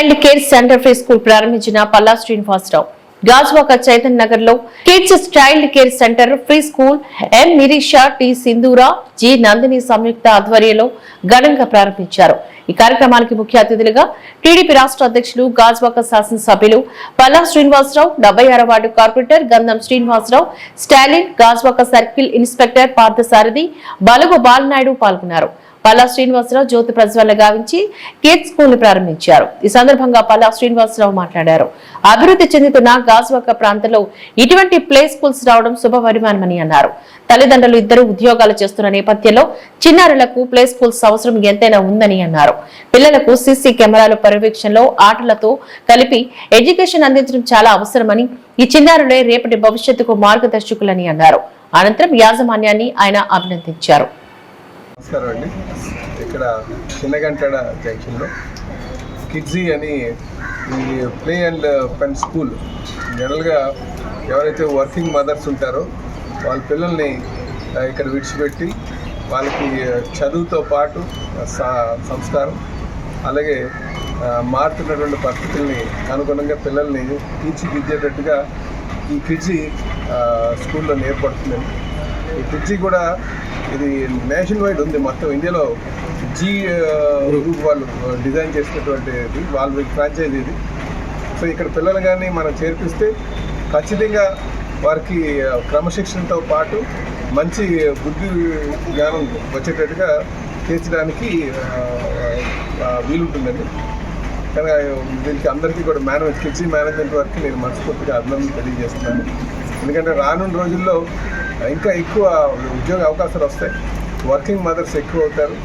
Child care centre free school ప్రారంభించిన పల్లా శ్రీనివాసరావు గాజువాక చైతన్య నగర్ లో kids child care centre free school M Nireesha T Sindhura G Nandini Samyuktha ఆధ్వర్యంలో ఘనంగా ప్రారంభించారు. ఈ కార్యక్రమానికి ముఖ్య అతిథులుగా టీడీపీ రాష్ట్ర అధ్యక్షులు గాజువాక శాసనసభ్యులు పల్లా శ్రీనివాసరావు, 76వ వార్డు కార్పొరేటర్ గంధం శ్రీనివాసరావు, స్టాలిన్, గాజువాక సర్కిల్ ఇన్స్పెక్టర్ పార్థసారథి, బలుగు బాలనాయుడు పాల్గొన్నారు. పల్లా శ్రీనివాసరావు జ్యోతి ప్రజ్వలన గావించి కిడ్స్ స్కూల్ ప్రారంభించారు. ఈ సందర్భంగా పల్లా శ్రీనివాసరావు మాట్లాడారు. అభివృద్ధి చెందుతున్న గాజువాక ప్రాంతంలో ఇటువంటి ప్లే స్కూల్స్ రావడం శుభపరిమాణమని అన్నారు. తల్లిదండ్రులు ఇద్దరు ఉద్యోగాలు చేస్తున్న నేపథ్యంలో చిన్నారులకు ప్లే స్కూల్స్ అవసరం ఎంతైనా ఉందని అన్నారు. పిల్లలకు సీసీ కెమెరాల పర్యవేక్షణలో ఆటలతో కలిపి ఎడ్యుకేషన్ అందించడం చాలా అవసరమని, ఈ చిన్నారులే రేపటి భవిష్యత్తుకు మార్గదర్శకులని అన్నారు. అనంతరం యాజమాన్యాన్ని ఆయన అభినందించారు. నమస్కారం అండి. ఇక్కడ చిన్నగంటడ జంక్షన్లో కిడ్జీ అని ఈ ప్లే అండ్ పెన్ స్కూల్ జనరల్గా ఎవరైతే వర్కింగ్ మదర్స్ ఉంటారో వాళ్ళ పిల్లల్ని ఇక్కడ విడిచిపెట్టి వాళ్ళకి చదువుతో పాటు సంస్కారం అలాగే మారుతున్నటువంటి పరిస్థితుల్ని అనుగుణంగా పిల్లల్ని తీర్చిదిద్దేటట్టుగా ఈ కిడ్జీ స్కూల్లో ఏర్పడుతుందండి. ఈ కిడ్జీ కూడా ఇది నేషన్ వైడ్ ఉంది, మొత్తం ఇండియాలో జీ గ్రూప్ వాళ్ళు డిజైన్ చేసినటువంటిది, వాళ్ళ ఫ్రాంచైజీ ఇది. సో ఇక్కడ పిల్లలు కానీ మనం చేర్పిస్తే ఖచ్చితంగా వారికి క్రమశిక్షణతో పాటు మంచి బుద్ధి జ్ఞానం వచ్చేటట్టుగా తీర్చడానికి వీలుంటుందండి. కానీ దీనికి అందరికీ కూడా కిడ్జీ మేనేజ్మెంట్ వరకు నేను మనస్ఫూర్తిగా అభినందనలు తెలియజేస్తున్నాను. ఎందుకంటే రానున్న రోజుల్లో ఇంకా ఎక్కువ ఉద్యోగ అవకాశాలు వస్తాయి, వర్కింగ్ మదర్స్ ఎక్కువ అవుతారు.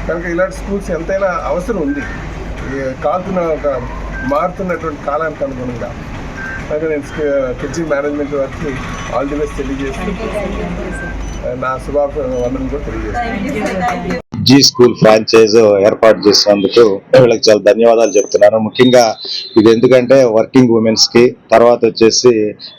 కనుక ఇలాంటి స్కూల్స్ ఎంతైనా అవసరం ఉంది మారుతున్నటువంటి కాలానికి అనుగుణంగా. కనుక నేను కిడ్జీ మేనేజ్మెంట్ వారికి ఆల్ ది బెస్ట్ తెలియజేస్తూ నా శుభాకాంక్షలు కూడా తెలియజేస్తాను. జీ స్కూల్ ఫ్రాంచైజ్ ఏర్పాటు చేసినందుకు వీళ్ళకి చాలా ధన్యవాదాలు చెప్తున్నాను. ముఖ్యంగా ఇది ఎందుకంటే వర్కింగ్ ఉమెన్స్ కి, తర్వాత వచ్చేసి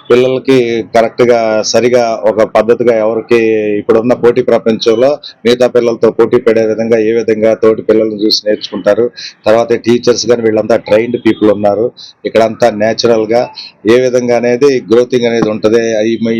పిల్లలకి కరెక్ట్ గా సరిగా ఒక పద్ధతిగా ఎవరికి ఇప్పుడున్న పోటీ ప్రపంచంలో మిగతా పిల్లలతో పోటీ పడే విధంగా ఏ విధంగా తోటి పిల్లలను చూసి నేర్చుకుంటారు. తర్వాత టీచర్స్ కానీ వీళ్ళంతా ట్రైన్డ్ పీపుల్ ఉన్నారు. ఇక్కడంతా నేచురల్ గా ఏ విధంగా అనేది గ్రోతింగ్ అనేది ఉంటుంది.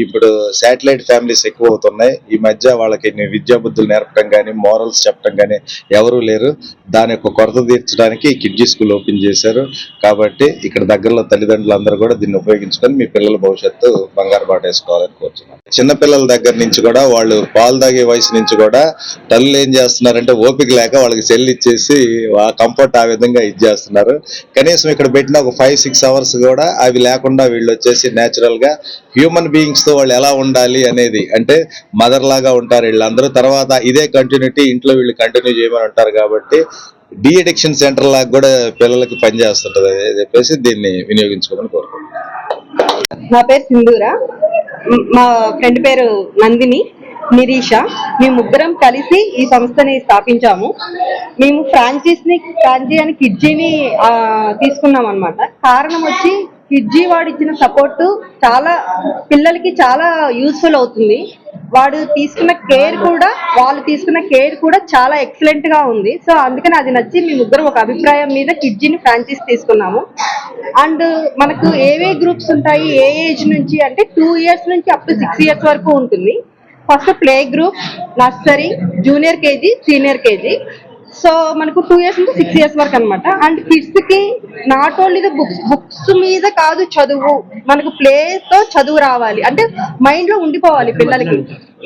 ఇప్పుడు శాటిలైట్ ఫ్యామిలీస్ ఎక్కువ అవుతున్నాయి. ఈ మధ్య వాళ్ళకి విద్యా బుద్ధులు నేర్పడం కానీ మోరల్స్ చెప్పడం కానీ ఎవరూ లేరు. దాని యొక్క కొరత తీర్చడానికి కిడ్జీ స్కూల్ ఓపెన్ చేశారు. కాబట్టి ఇక్కడ దగ్గరలో తల్లిదండ్రులు అందరూ కూడా దీన్ని ఉపయోగించుకొని మీ పిల్లల భవిష్యత్తు బంగారు బాట వేసుకోవాలని కోరుతున్నాను. చిన్నపిల్లల దగ్గర నుంచి కూడా వాళ్ళు పాలు తాగే వయసు నుంచి కూడా తల్లులు ఏం చేస్తున్నారంటే ఓపిక లేక వాళ్ళకి సెల్ ఇచ్చేసి ఆ కంఫర్ట్ ఆ విధంగా ఇచ్చేస్తున్నారు. కనీసం ఇక్కడ పెట్టిన ఒక 5-6 అవర్స్ కూడా అవి లేకుండా వీళ్ళు వచ్చేసి నేచురల్ గా హ్యూమన్ బీయింగ్స్ తో వాళ్ళు ఎలా ఉండాలి అనేది, అంటే మదర్ లాగా ఉంటారు వీళ్ళందరూ. తర్వాత ఇదే కంటిన్యూటీ ఇంట్లో వీళ్ళు కంటిన్యూ చేయమని ఉంటారు. కాబట్టి డి అడిక్షన్ సెంటర్ లాగా కూడా పిల్లలకి పనిచేస్తుంటది అని చెప్పేసి దీన్ని వినియోగించుకోమని కోరుకుంటున్నాను. నా పేరు సింధూరా, మా ఫ్రెండ్ పేరు నందిని, నిరీషా. మేము ముగ్గురం కలిసి ఈ సంస్థని స్థాపించాము. మేము ఫ్రాంచైజీ అని కిడ్జీని తీసుకున్నాం అనమాట. కారణం వచ్చి కిడ్జీ వాడు ఇచ్చిన సపోర్ట్ చాలా పిల్లలకి చాలా యూస్ఫుల్ అవుతుంది. వాళ్ళు తీసుకున్న కేర్ కూడా చాలా ఎక్సలెంట్ గా ఉంది. సో అందుకని అది నచ్చి మీ ముగ్గురం ఒక అభిప్రాయం మీద కిడ్జీని ఫ్రాంచైజ్ తీసుకున్నాము. అండ్ మనకు ఏవే గ్రూప్స్ ఉంటాయి, ఏ ఏజ్ నుంచి అంటే 2 years నుంచి అప్ టు 6 years వరకు ఉంటుంది. First play group, nursery, junior KG, senior KG. So మనకు 2 years నుంచి 6 years వరకు అనమాట. అండ్ కిడ్స్ కి నాట్ ఓన్లీ ద బుక్స్ మీద కాదు చదువు, మనకు ప్లే తో చదువు రావాలి, అంటే మైండ్ లో ఉండిపోవాలి పిల్లలకి.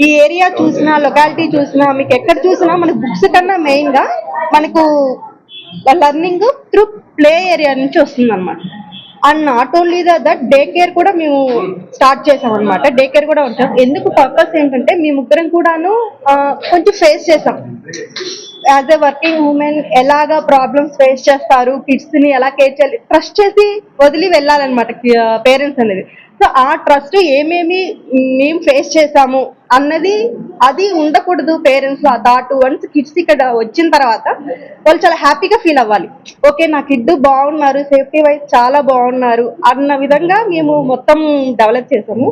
ఈ ఏరియా చూసినా, లొకాలిటీ చూసినా, మీకు ఎక్కడ చూసినా మనకు బుక్స్ కన్నా మెయిన్ గా మనకు లెర్నింగ్ త్రూ ప్లే ఏరియా నుంచి వస్తుంది అనమాట. And not only that day care కూడా మేము స్టార్ట్ చేసాం అనమాట. డే కేర్ కూడా ఉంటాం. ఎందుకు పర్పస్ ఏంటంటే మీ ముగ్గురం కూడాను కొంచెం ఫేస్ చేసాం. యాజ్ ఎ వర్కింగ్ ఉమెన్ ఎలాగా ప్రాబ్లమ్స్ ఫేస్ చేస్తారు, కిడ్స్ ని ఎలా కేర్ చేయాలి, ట్రస్ట్ చేసి వదిలి వెళ్ళాలన్నమాట పేరెంట్స్ అనేది. సో ఆ ట్రస్ట్ ఏమేమి మేము ఫేస్ చేసాము అన్నది అది ఉండకూడదు పేరెంట్స్ లో. ఆ థాట్ వన్స్ కిడ్స్ ఇక్కడ వచ్చిన తర్వాత వాళ్ళు చాలా హ్యాపీగా ఫీల్ అవ్వాలి. ఓకే, నా కిడ్ బాగున్నారు, సేఫ్టీ వైజ్ చాలా బాగున్నారు అన్న విధంగా మేము మొత్తం డెవలప్ చేసాము.